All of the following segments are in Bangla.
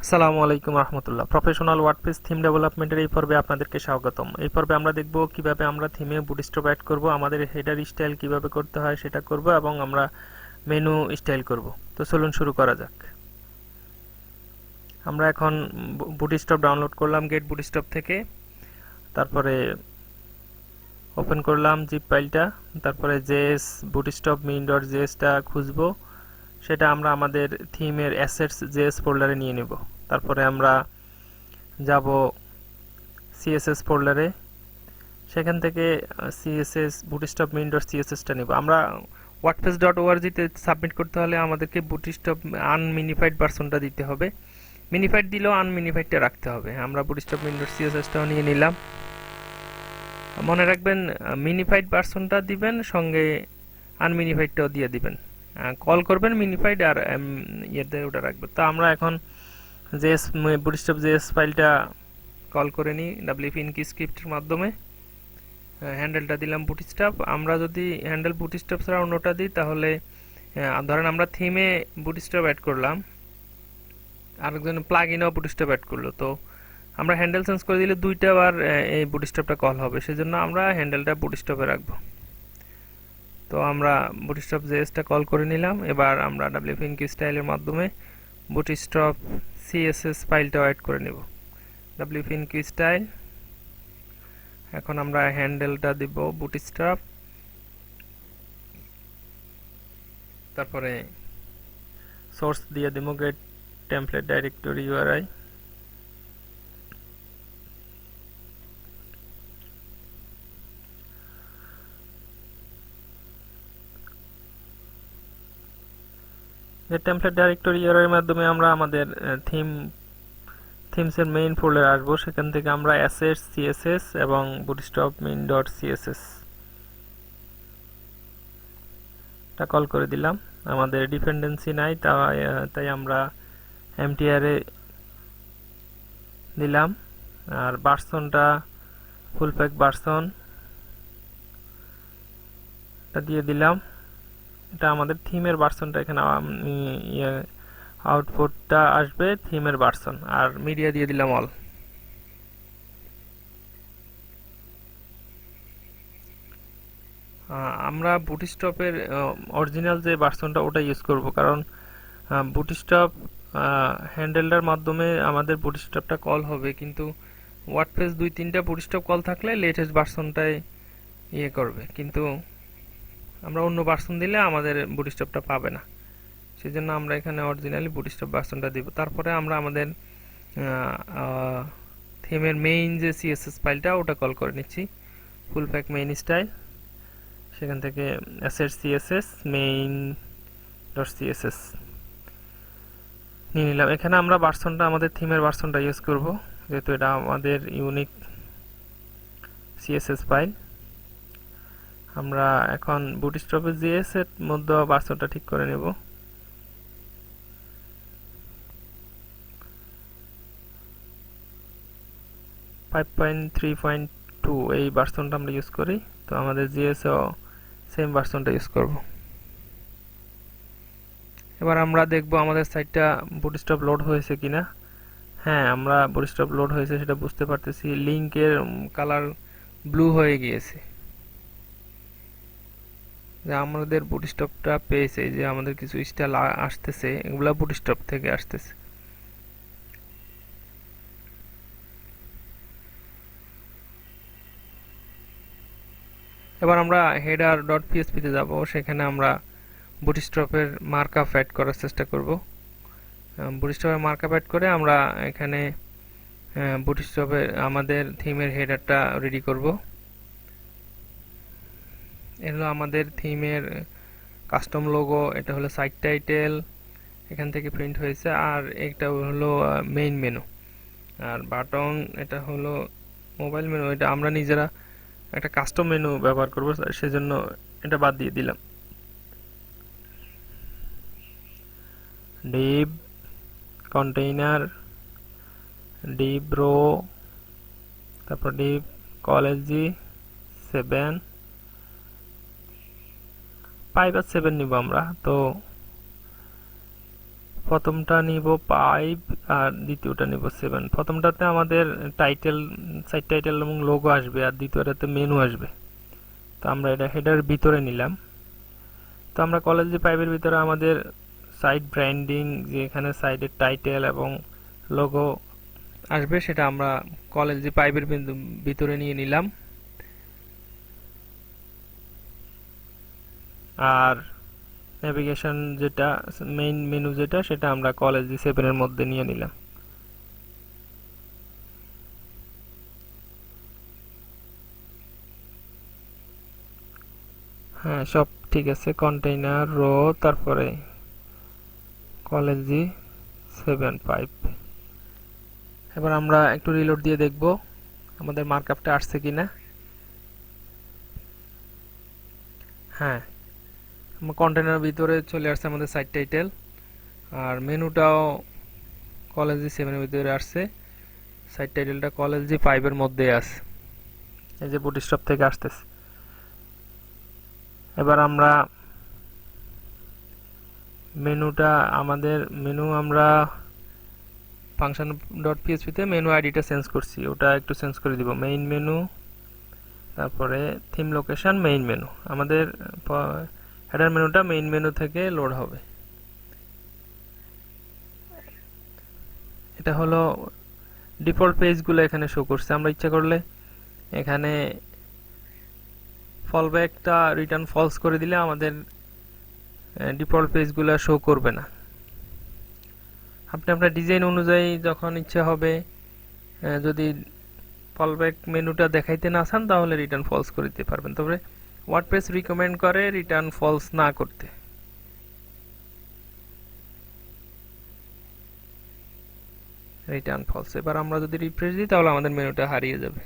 আসসালামু আলাইকুম রহমতুল্লাহ। প্রফেশনাল ওয়ার্ডপ্রেস থিম ডেভেলপমেন্টের এই পর্বে আপনাদেরকে স্বাগতম। এই পর্বে আমরা দেখব কিভাবে আমরা থিমে বুটস্ট্র্যাপ অ্যাড করব, আমাদের হেডার স্টাইল কিভাবে করতে হয় সেটা করব, এবং আমরা মেনু স্টাইল করব। তো চলুন শুরু করা যাক। আমরা এখন বুটস্ট্র্যাপ ডাউনলোড করলাম গেট বুটস্ট্র্যাপ থেকে, তারপরে ওপেন করলাম জিপ ফাইলটা, তারপরে জেএস বুটস্ট্র্যাপ min.js-টা খুঁজবো, সেটা আমরা আমাদের থিমের অ্যাসেটস জেএস ফোল্ডারে নিয়ে নেব। তারপরে আমরা যাব সিএসএস ফোল্ডারে, সেখান থেকে সিএসএস বুটস্ট্র্যাপ min.css-টা নেব। আমরা wordpress.org-তে সাবমিট করতে হলে আমাদেরকে বুটস্ট্র্যাপ আনমিনিফাইড ভার্সনটা দিতে হবে। মিনিফাইড দিলেও আনমিনিফাইডটা রাখতে হবে। আমরা বুটস্ট্র্যাপ min.css-টাও নিয়ে নিলাম। মনে রাখবেন মিনিফাইড ভার্সনটা দিবেন, সঙ্গে আনমিনিফাইডটাও দিয়ে দিবেন। কল করবেন মিনিফাইড আর ইয়েতে ওটা রাখবেন। তো আমরা এখন জেএস বুটস্ট্র্যাপ জেএস ফাইলটা কল করে নিই wp ইনকি স্ক্রিপ্টের মাধ্যমে। হ্যান্ডেলটা দিলাম বুটস্ট্র্যাপ। আমরা যদি হ্যান্ডেল বুটস্ট্র্যাপ ছাড়া অন্যটা দিই তাহলে ধরেন আমরা থিমে বুটস্ট্র্যাপ অ্যাড করলাম, আরেকজন প্লাগইনও বুটস্ট্র্যাপ অ্যাড করলো, তো আমরা হ্যান্ডেল চেঞ্জ করে দিলে দুইটা বার এই বুটস্ট্র্যাপটা কল হবে, সেজন্য আমরা হ্যান্ডেলটা বুটস্ট্র্যাপে রাখবো। তো আমরা বুটস্ট্র্যাপ জেএসটা কল করে নিলাম। এবার আমরা wp ইনকি স্টাইলের মাধ্যমে বুটস্ট্র্যাপ সিএসএস ফাইলটাও অ্যাড করে নেব। wp ইনকি স্টাইল, এখন আমরা হ্যান্ডেলটা দিব বুটস্ট্র্যাপ, তারপরে সোর্স দিয়ে দিব gate template directory URI. Gate template directory URI এর মাধ্যমে আমরা আমাদের থিমসের মেইন ফোল্ডারে আসবো। সেখান থেকে আমরা অ্যাসেটস সিএসএস এবং বুটস্ট্র্যাপ min.css টা কল করে দিলাম। আমাদের ডিপেন্ডেন্সি নাই, তাই আমরা mtr এ দিলাম। আর ভার্সনটা ফুল প্যাক ভার্সন দিয়ে দিলাম। এটা আমাদের থিমের ভার্সনটা, এখানে আউটপুটটা আসবে থিমের ভার্সন। আর মিডিয়া দিয়ে দিলাম অল। আমরা বুটস্ট্র্যাপের অরিজিনাল যে ভার্সনটা ওটা ইউজ করব, কারণ বুটস্ট্র্যাপ হ্যান্ডেলটার মাধ্যমে আমাদের বুটস্ট্র্যাপটা কল হবে, কিন্তু ওয়ার্ডপ্রেস 2-3টা বুটস্ট্র্যাপ কল থাকলে লেটেস্ট ভার্সনটাই করবে, কিন্তু আমরা অন্য ভার্সন দিলে আমাদের বুটস্ট্র্যাপটা পাবে না। সেজন্য আমরা এখানে অরিজিনালি বুটস্ট্র্যাপ ভার্সনটা দিব। তারপরে আমরা আমাদের থিমের মেইন যে সিএসএস ফাইলটা ওটা কল করে নিচ্ছি, ফুল প্যাক মেইন স্টাইল। সেখান থেকে অ্যাসেট সিএসএস main.css নিয়ে নিলাম। এখানে আমরা ভার্সনটা আমাদের থিমের ভার্সনটা ইউজ করব, যেহেতু এটা আমাদের ইউনিক সিএসএস ফাইল। আমরা এখন বুটস্ট্র্যাপের জিএস এর মধ্যে ভার্সনটা ঠিক করে নেব। .3.2 এই ভার্সনটা আমরা ইউজ করি, তো আমাদের জিএস ও সেম ভার্সনটা ইউজ করব। এবার আমরা দেখব আমাদের সাইটটা বুটস্ট্র্যাপ লোড হয়েছে কিনা। হ্যাঁ, আমরা বুটস্ট্র্যাপ লোড হয়েছে সেটা বুঝতে পারতেছি। লিংকের কালার ব্লু হয়ে গিয়েছে, যে আমাদের বুটস্ট্র্যাপটা পেয়েছে, যে আমাদের কিছু স্টাইল আসতেছে, এগুলা বুটস্ট্র্যাপ থেকে আসতেছে। এবার আমরা header.php তে যাব, সেখানে আমরা বুটস্ট্র্যাপের মার্কআপ অ্যাড করার চেষ্টা করব। বুটস্ট্র্যাপের মার্কআপ অ্যাড করে আমরা এখানে বুটস্ট্র্যাপের আমাদের থিমের হেডারটা রেডি করব। এটা হলো আমাদের থিমের কাস্টম লোগো, এটা হলো সাইট টাইটেল, এখান থেকে প্রিন্ট হয়েছে, আর এটা হলো মেইন মেনু। আর বাটন, এটা হলো মোবাইল মেনু, এটা আমরা নিজেরা একটা কাস্টম মেনু ব্যবহার করব, সেজন্য এটা বাদ দিয়ে দিলাম। div কন্টেইনার, div রো, তারপর div college 7 5 আর 7 নিব আমরা। তো প্রথমটা নিব 5 আর দ্বিতীয়টা নিব 7। প্রথমটাতে আমাদের টাইটেল, সাইট টাইটেল এবং লোগো আসবে, আর দ্বিতীয়টাতে মেনু আসবে। তো আমরা এটা হেডার ভিতরে নিলাম। তো আমরা কলেজ 5 এর ভিতরে আমাদের সাইট ব্র্যান্ডিং, যে এখানে সাইটের টাইটেল এবং লোগো আসবে, সেটা আমরা কলেজ 5 এর ভিতরে নিয়ে নিলাম। আর নেভিগেশন যেটা মেইন মেনু যেটা, সেটা আমরা কলেজ 7 এর মধ্যে নিয়ে নিলাম। হ্যাঁ, সব ঠিক আছে। কন্টেইনার রো, তারপরে কলেজ 7.5। এবার আমরা একটু রিলোড দিয়ে দেখব আমাদের মার্কআপটা আসছে কিনা। হ্যাঁ, কন্টেইনার ভিতরে চলে আসছে আমাদের সাইট টাইটেল, আর মেনুটাও কলেজ 7 এর ভিতরে আসছে। সাইট টাইটেলটা কলেজ 5 এর মধ্যে আছে, এই যে বুটস্ট্র্যাপ থেকে আসতেছে। এবার আমরা মেনুটা, আমাদের মেনু আমরা ফাংশন ডট পিএইচপি তে মেনু আইডিটা চেঞ্জ করছি, ওটা একটু চেঞ্জ করে দিব। মেইন মেনু, তারপরে থিম লোকেশন, মেইন মেনু। আমাদের হেডার মেনুটা মেইন মেনু থেকে লোড হবে। এটা হলো ডিফল্ট পেজগুলো এখানে শো করছে। আমরা ইচ্ছা করলে এখানে ফলব্যাকটা রিটার্ন ফলস করে দিলে আমাদের ডিফল্ট পেজগুলো শো করবে না। আপনি আপনার ডিজাইন অনুযায়ী যখন ইচ্ছা হবে, যদি ফলব্যাক মেনুটা দেখাইতে না চান তাহলে রিটার্ন ফলস করে দিতে পারবেন। তবে ওয়ার্ডপ্রেস রিকমেন্ড করে রিটার্ন ফলস না করতে। Return false. এবার আমরা যদি রিফ্রেশ দিই তাহলে আমাদের মেনুটা হারিয়ে যাবে,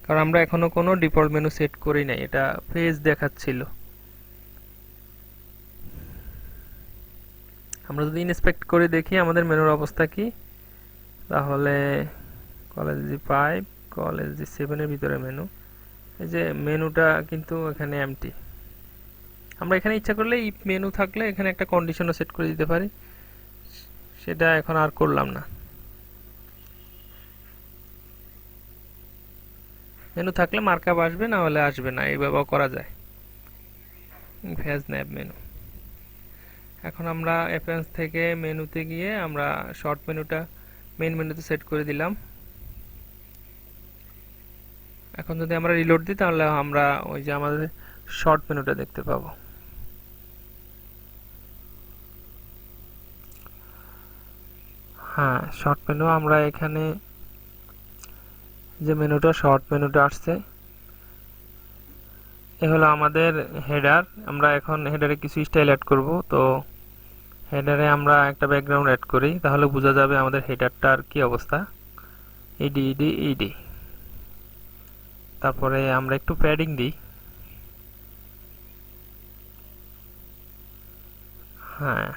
কারণ আমরা এখনো কোনো ডিফল্ট মেনু সেট করি নাই, এটা পেজ দেখাচ্ছিল। আমরা যদি ইন্সপেক্ট করে দেখি আমাদের মেনুর অবস্থা কি, তাহলে কলেজ 5 কলেজ 7 এর ভিতরে মেনু, এই যে মেনুটা কিন্তু এখানে এমটি। আমরা এখানে ইচ্ছা করলে ইফ মেনু থাকলে এখানে একটা কন্ডিশনও সেট করে দিতে পারি, সেটা এখন আর করলাম না। মেনু থাকলে মার্কআপ আসবে, না হলে আসবে না, এইভাবেও করা যায়। ভেজ ন্যাব মেনু। এখন আমরা অ্যাপিয়ারেন্স থেকে মেনুতে গিয়ে আমরা শর্ট মেনুটা মেইন মেনুতে সেট করে দিলাম। এখন যদি আমরা রিলোড দিই তাহলে আমরা ওই যে আমাদের শর্ট মেনুটা দেখতে পাবো। হ্যাঁ, শর্ট মেনু আমরা এখানে যে মেনুটা শর্ট মেনুটা আসছে, এ হলো আমাদের হেডার। আমরা এখন হেডারে কিছু স্টাইল অ্যাড করব। তো হেডারে আমরা একটা ব্যাকগ্রাউন্ড অ্যাড করি, তাহলে বোঝা যাবে আমাদের হেডারটার কি অবস্থা। ID ID ID. তারপরে আমরা একটু প্যাডিং দিই। হ্যাঁ,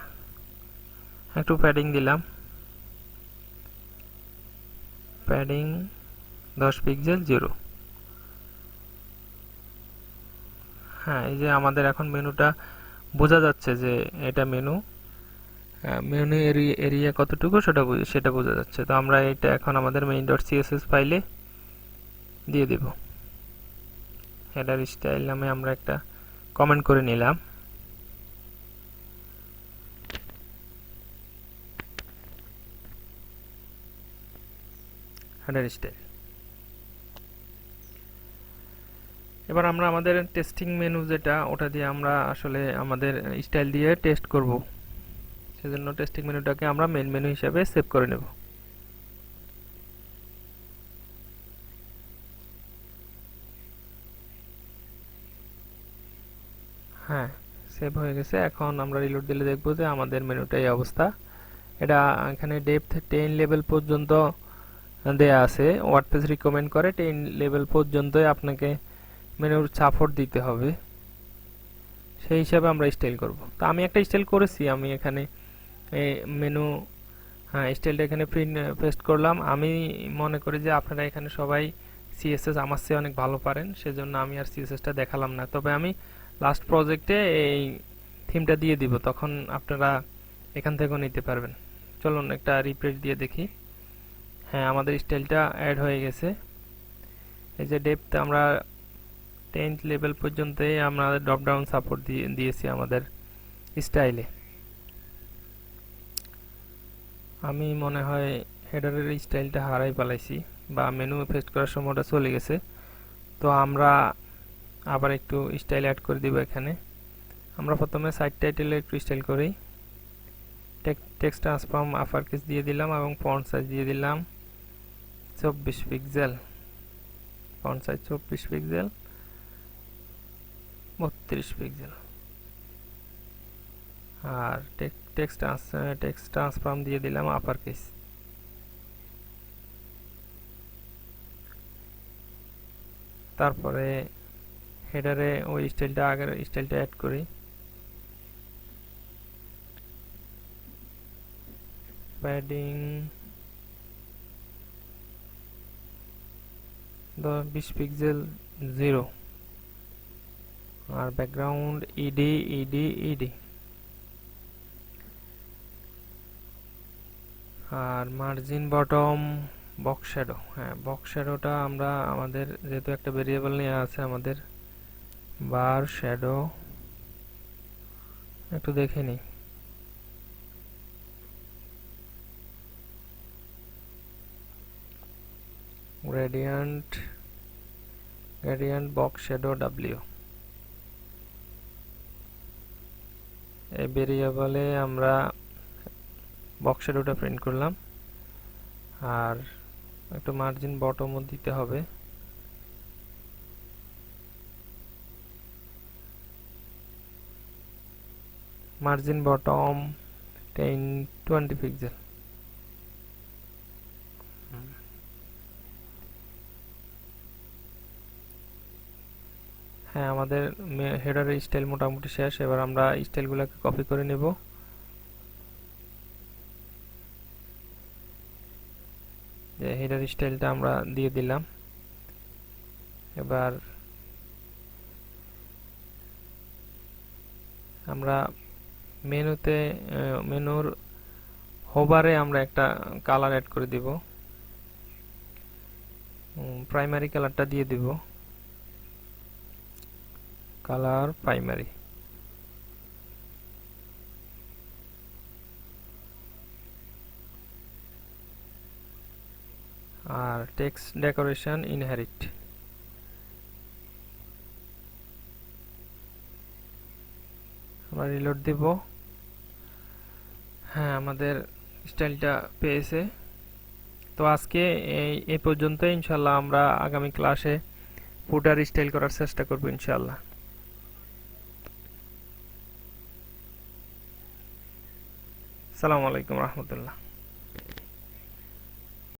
একটু প্যাডিং দিলাম। Padding 10 pixel 0। হ্যাঁ, এই যে আমাদের এখন মেনুটা বোঝা যাচ্ছে যে এটা মেনু। মেনু এরিয়া কতটুকু সেটা বোঝা যাচ্ছে। তো আমরা এটা এখন আমাদের main.css ফাইলে দিয়ে দেব। হেডার স্টাইল নামে আমরা একটা কমেন্ট করে নিলাম। Header style. এবার আমরা আমাদের টেস্টিং মেনু যেটা, ওটা দিয়ে আমরা আসলে আমাদের স্টাইল দিয়ে টেস্ট করব। সেজন্য টেস্টিং মেনুটাকে আমরা মেইন মেনু হিসেবে সেভ করে নেব। হ্যাঁ, সেভ হয়ে গেছে। এখন আমরা রিলোড দিলে দেখব যে আমাদের মেনুটা এই অবস্থা। এটা এখানে ডেপথ 10 লেভেল পর্যন্ত দেয়া আছে। ওয়ার্ডপ্রেস রিকমেন্ড করে 10 লেভেল পর্যন্তই আপনাকে মেনুর সাপোর্ট দিতে হবে, সেই হিসাবে আমরা স্টাইল করব। তো আমি একটা স্টাইল করেছি, আমি এখানে মেনু, হ্যাঁ, স্টাইলটা এখানে প্রিন্ট পেস্ট করলাম। আমি মনে করি যে আপনারা এখানে সবাই সিএসএস আমার চেয়ে অনেক ভালো পারেন, সেজন্য আমি আর সিএসএসটা দেখালাম না। তবে আমি লাস্ট প্রজেক্টে এই থিমটা দিয়ে দিব, তখন আপনারা এখান থেকেও নিতে পারবেন। চলুন একটা রিফ্রেশ দিয়ে দেখি। হ্যাঁ, আমাদের স্টাইলটা অ্যাড হয়ে গেছে। এই যে ডেপথ আমরা 10th লেভেল পর্যন্তই আমরা ড্রপ ডাউন সাপোর্ট দিয়েছি আমাদের স্টাইলে। আমি মনে হয় হেডারের স্টাইলটা হারাই পালাইছি, বা মেনু পেস্ট করার সময়টা চলে গেছে। তো আমরা আবার একটু স্টাইল অ্যাড করে দিব এখানে। আমরা প্রথমে সাইড টাইটেলে একটু স্টাইল করি। টেক্সট ট্রান্সফর্ম আপার কেস দিয়ে দিলাম এবং ফন্ট সাইজ দিয়ে দিলাম 24 pixel. Font size 24 pixel, 32 pixel. আর টেক্সট ট্রান্সফর্ম দিয়ে দিলাম আপার কেস। তারপরে হেডারে ওই স্টাইলটা, আগের স্টাইলটা অ্যাড করি। প্যাডিং 20 পিক্সেল 0, আর ব্যাকগ্রাউন্ড ইডি। আর মার্জিন বটম বক্স শ্যাডো। হ্যাঁ, বক্স শ্যাডোটা আমরা আমাদের যেহেতু একটা ভেরিয়েবল নিয়ে আছে আমাদের বার শ্যাডো, একটু দেখে নিই। গ্রেডিয়েন্ট বক্স শ্যাডো ডাব্লিউ, এই ভেরিয়েবলে আমরা বক্স শ্যাডোটা প্রিন্ট করলাম। আর একটু মার্জিন বটমও দিতে হবে। Margin bottom 20 pixel. হ্যাঁ, আমাদের হেডারের স্টাইল মোটামুটি শেষ। এবার আমরা স্টাইলগুলোকে কপি করে নেব। যে হেডার স্টাইলটা আমরা দিয়ে দিলাম। এবার আমরা মেনুর হোভারে আমরা একটা কালার অ্যাড করে দিব। প্রাইমারি কালারটা দিয়ে দিব, কালার প্রাইমারি। আর টেক্সট ডেকোরেশন ইনহেরিট। আমরা রিলোড দিব। হ্যাঁ, আমাদের স্টাইলটা পেয়েছে। তো আজকে এই পর্যন্ত। ইনশাল্লাহ আমরা আগামী ক্লাসে ফুটার স্টাইল করার চেষ্টা করব ইনশাল্লাহ। আসসালামু আলাইকুম রহমতুল্লাহ।